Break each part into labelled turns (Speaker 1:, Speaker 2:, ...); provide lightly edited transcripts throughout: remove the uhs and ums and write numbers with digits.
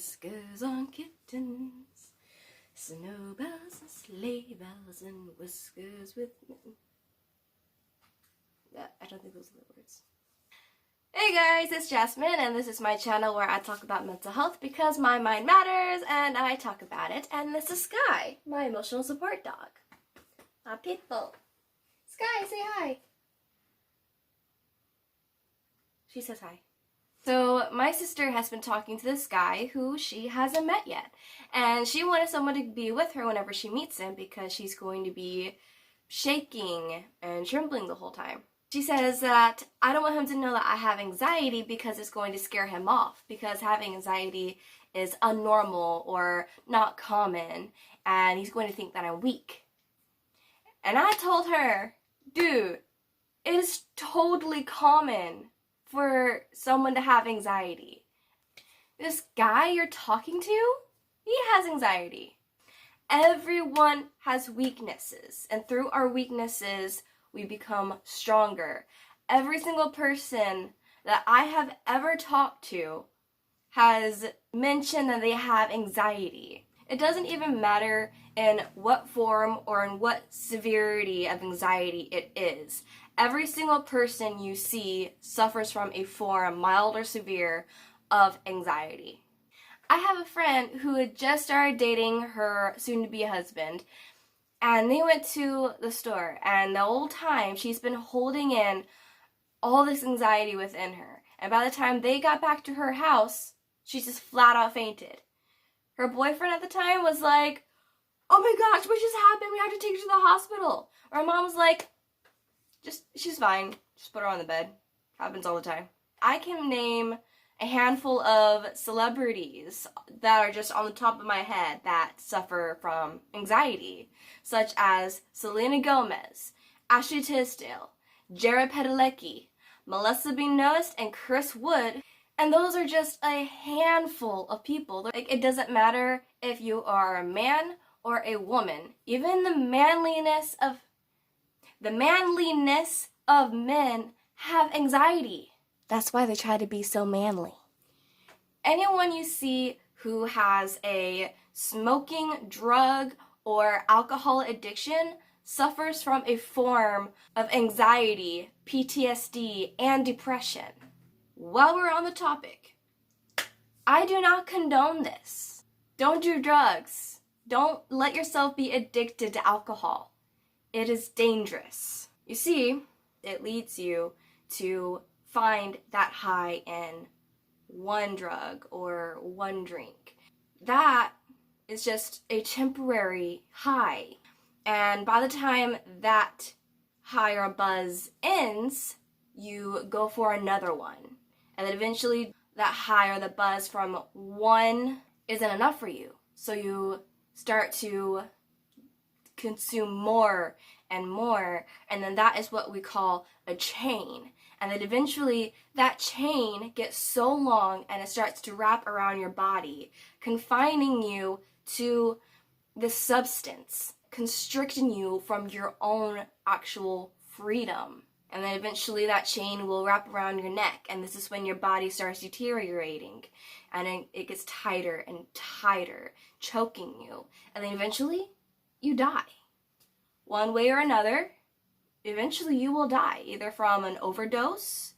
Speaker 1: Whiskers on kittens, snowbells and sleigh bells and whiskers with me. I don't think those are the words. Hey guys, it's Jasmine, and this is my channel where I talk about mental health because my mind matters and I talk about it. And this is Sky, my emotional support dog. My people. Sky, say hi. She says hi. So my sister has been talking to this guy who she hasn't met yet, and she wanted someone to be with her whenever she meets him because she's going to be shaking and trembling the whole time. She says that I don't want him to know that I have anxiety because it's going to scare him off, because having anxiety is unnormal or not common, and he's going to think that I'm weak. And I told her, dude, it is totally common for someone to have anxiety. This guy you're talking to, he has anxiety. Everyone has weaknesses, and through our weaknesses, we become stronger. Every single person that I have ever talked to has mentioned that they have anxiety. It doesn't even matter in what form or in what severity of anxiety it is. Every single person you see suffers from a form, mild or severe, of anxiety. I have a friend who had just started dating her soon-to-be husband, and they went to the store, and the whole time she's been holding in all this anxiety within her. And by the time they got back to her house, she just flat out fainted. Her boyfriend at the time was like, "Oh my gosh, what just happened? We have to take her to the hospital." Her mom was like, she's fine. Just put her on the bed. Happens all the time. I can name a handful of celebrities that are just on the top of my head that suffer from anxiety, such as Selena Gomez, Ashley Tisdale, Jared Padalecki, Melissa Benoist, and Chris Wood. And those are just a handful of people. Like, it doesn't matter if you are a man or a woman. Even the manliness of men have anxiety. That's why they try to be so manly. Anyone you see who has a smoking, drug, or alcohol addiction suffers from a form of anxiety, PTSD, and depression. While we're on the topic, I do not condone this. Don't do drugs. Don't let yourself be addicted to alcohol. It is dangerous. You see, it leads you to find that high in one drug or one drink. That is just a temporary high. And by the time that high or buzz ends, you go for another one. And then eventually that high or the buzz from one isn't enough for you. So you start to consume more and more, and then that is what we call a chain. And then eventually that chain gets so long and it starts to wrap around your body, confining you to the substance, constricting you from your own actual freedom. And then eventually that chain will wrap around your neck, and this is when your body starts deteriorating, and it gets tighter and tighter, choking you. And then eventually you die. One way or another, eventually you will die, either from an overdose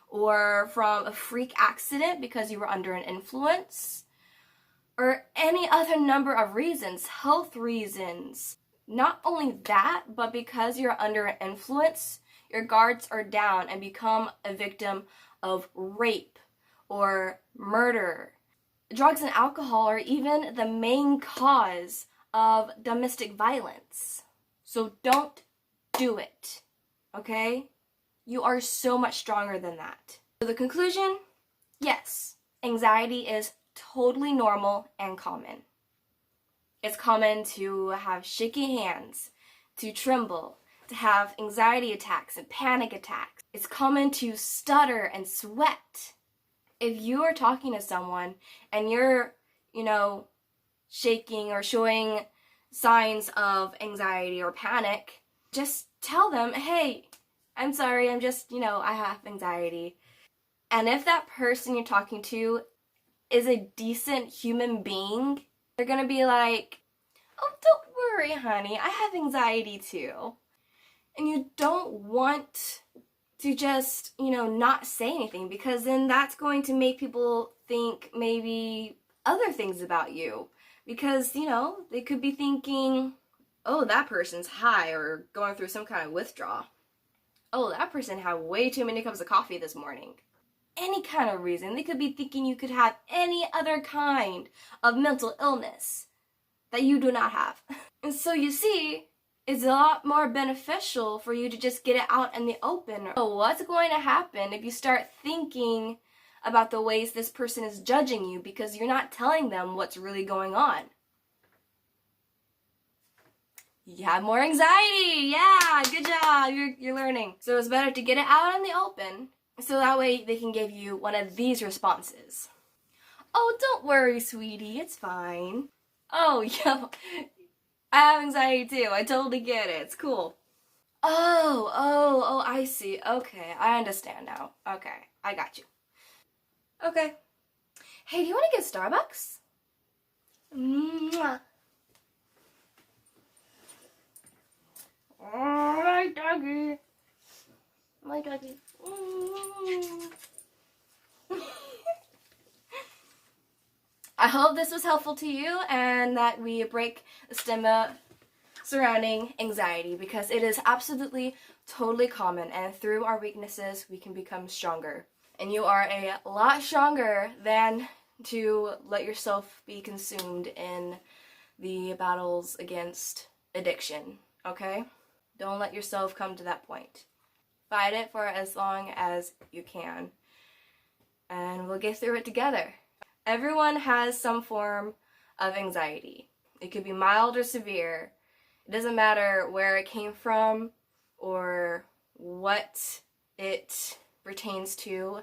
Speaker 1: or from a freak accident because you were under an influence, or any other number of reasons, health reasons. Not only that, but because you're under an influence, your guards are down and become a victim of rape or murder. Drugs and alcohol are even the main cause of domestic violence. So don't do it, okay? You are so much stronger than that. So the conclusion, yes, anxiety is totally normal and common. It's common to have shaky hands, to tremble, to have anxiety attacks and panic attacks. It's common to stutter and sweat. If you are talking to someone and you're, shaking or showing signs of anxiety or panic, just tell them, "Hey, I'm sorry, I have anxiety." And if that person you're talking to is a decent human being, they're gonna be like, oh, don't worry, honey, I have anxiety too. And you don't want to just, not say anything, because then that's going to make people think maybe other things about you. Because, they could be thinking, oh, that person's high or going through some kind of withdrawal. Oh, that person had way too many cups of coffee this morning. Any kind of reason. They could be thinking you could have any other kind of mental illness that you do not have. And so you see, it's a lot more beneficial for you to just get it out in the open. So what's going to happen if you start thinking about the ways this person is judging you because you're not telling them what's really going on? You have more anxiety. Yeah, good job. You're learning. So it's better to get it out in the open, so that way they can give you one of these responses. Oh, don't worry, sweetie. It's fine. Oh, yeah. I have anxiety too. I totally get it. It's cool. Oh, I see. Okay, I understand now. Okay, I got you. Okay. Hey, do you want to get Starbucks? Mwah. Oh, my doggy. My doggy. I hope this was helpful to you and that we break the stigma surrounding anxiety, because it is absolutely totally common, and through our weaknesses we can become stronger. And you are a lot stronger than to let yourself be consumed in the battles against addiction, okay? Don't let yourself come to that point. Fight it for as long as you can, and we'll get through it together. Everyone has some form of anxiety. It could be mild or severe. It doesn't matter where it came from or what it pertains to.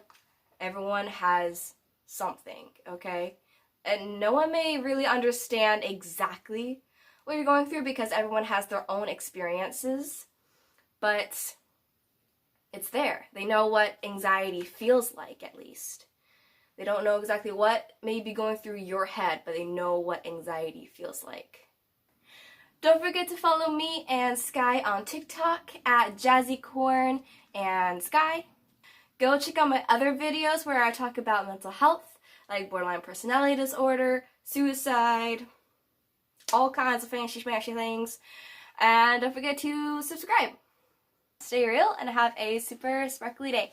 Speaker 1: Everyone has something, okay? And no one may really understand exactly what you're going through because everyone has their own experiences, but it's there. They know what anxiety feels like, at least. They don't know exactly what may be going through your head, but they know what anxiety feels like. Don't forget to follow me and Sky on TikTok at JazzyCorn and Sky. Go check out my other videos where I talk about mental health, like borderline personality disorder, suicide, all kinds of fancy smashy things. And don't forget to subscribe. Stay real and have a super sparkly day.